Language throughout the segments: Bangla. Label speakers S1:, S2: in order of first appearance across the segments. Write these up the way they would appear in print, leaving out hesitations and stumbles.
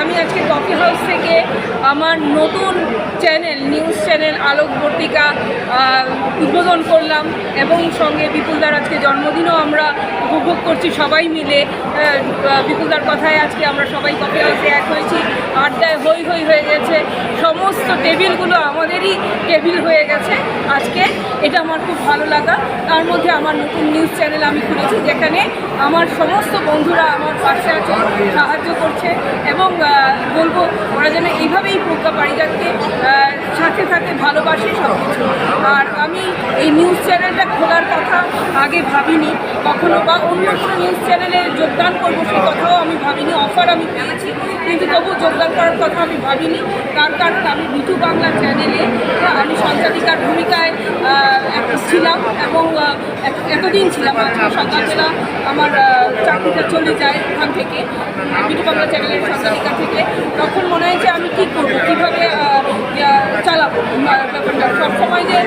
S1: আমি আজকে কফি হাউস থেকে আমার নতুন চ্যানেল নিউজ চ্যানেল আলোকবর্তিকা উদ্বোধন করলাম এবং সঙ্গে বিপুলদার আজকে জন্মদিনও আমরা উপভোগ করছি সবাই মিলে। বিপুলদার কথায় আজকে আমরা সবাই কফি হাউসে এক হয়েছি, আড্ডায় হই হই হয়ে গেছে, সমস্ত টেবিলগুলো আমাদেরই টেবিল হয়ে গেছে আজকে। এটা আমার খুব ভালো লাগা। তার মধ্যে আমার নতুন নিউজ চ্যানেল আমি খুলেছি, যেখানে আমার সমস্ত বন্ধুরা আমার পাশে আছে, সাহায্য করছে এবং বলবো ওরা যেন এইভাবেই প্রজ্ঞা পারিজাতকে সাথে সাথে ভালোবাসে সব কিছু। আর আমি এই নিউজ চ্যানেলটা খোলার কথা আগে ভাবিনি কখনো, বা অন্য কোনো নিউজ চ্যানেলে যোগদান করবো সেই কথাও আমি ভাবিনি। অফার আমি পেয়েছি কিন্তু তবু যোগদান করার কথা আমি ভাবিনি। তার কারণ আমি বিটু বাংলা চ্যানেলে আমি সঞ্চালিকার ভূমিকায় ছিলাম এবং এতদিন ছিলাম। আজকে সকালবেলা আমার চাকরিটা চলে যায় ওখান থেকে, বিটু বাংলা চ্যানেলের সঞ্চালিকা থেকে। তখন মনে হয় যে আমি কী করবো, কীভাবে চালাবো ব্যাপারটা। সবসময় যে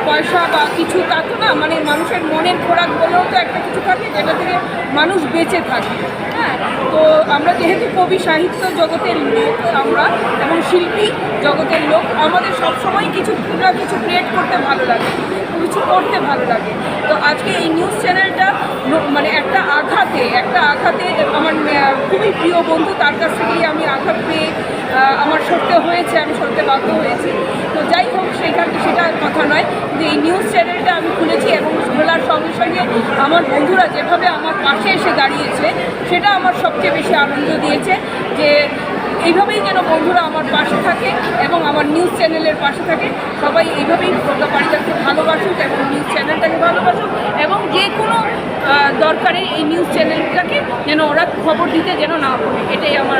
S1: পয়সা বা কিছু তা তো না, মানে মানুষের মনের খোরাক বলেও তো একটা কিছু থাকে যেটা থেকে মানুষ বেঁচে থাকে। হ্যাঁ, তো আমরা যেহেতু কবি সাহিত্য জগতের লোক আমরা এবং শিল্পী জগতের লোক, আমাদের সবসময় কিছু না কিছু ক্রিয়েট করতে ভালো লাগে, কিছু করতে ভালো লাগে। তো আজকে এই নিউজ চ্যানেলটা মানে একটা আঘাতে আমার খুবই প্রিয় বন্ধু, তার কাছ থেকেই আমি আঘাত পেয়ে আমার সরতে হয়েছে, আমি সরতে বাধ্য হয়েছি। তো যাই হোক, সেটা কথা নয় যে এই নিউজ চ্যানেলটা আমি খুলেছি এবং খোলার সঙ্গে সঙ্গে আমার বন্ধুরা যেভাবে আমার পাশে এসে দাঁড়িয়েছে সেটা আমার সবচেয়ে বেশি আনন্দ দিয়েছে। যে এইভাবেই যেন বন্ধুরা আমার পাশে থাকে এবং আমার নিউজ চ্যানেলের পাশে থাকে। সবাই এইভাবেই প্রজ্ঞা পারিজাতকে ভালোবাসুক এবং নিউজ চ্যানেলটাকে ভালোবাসুক এবং যে কোনো দরকারে এই নিউজ চ্যানেলটাকে যেন ওরা খবর দিতে যেন না বলে, এটাই আমার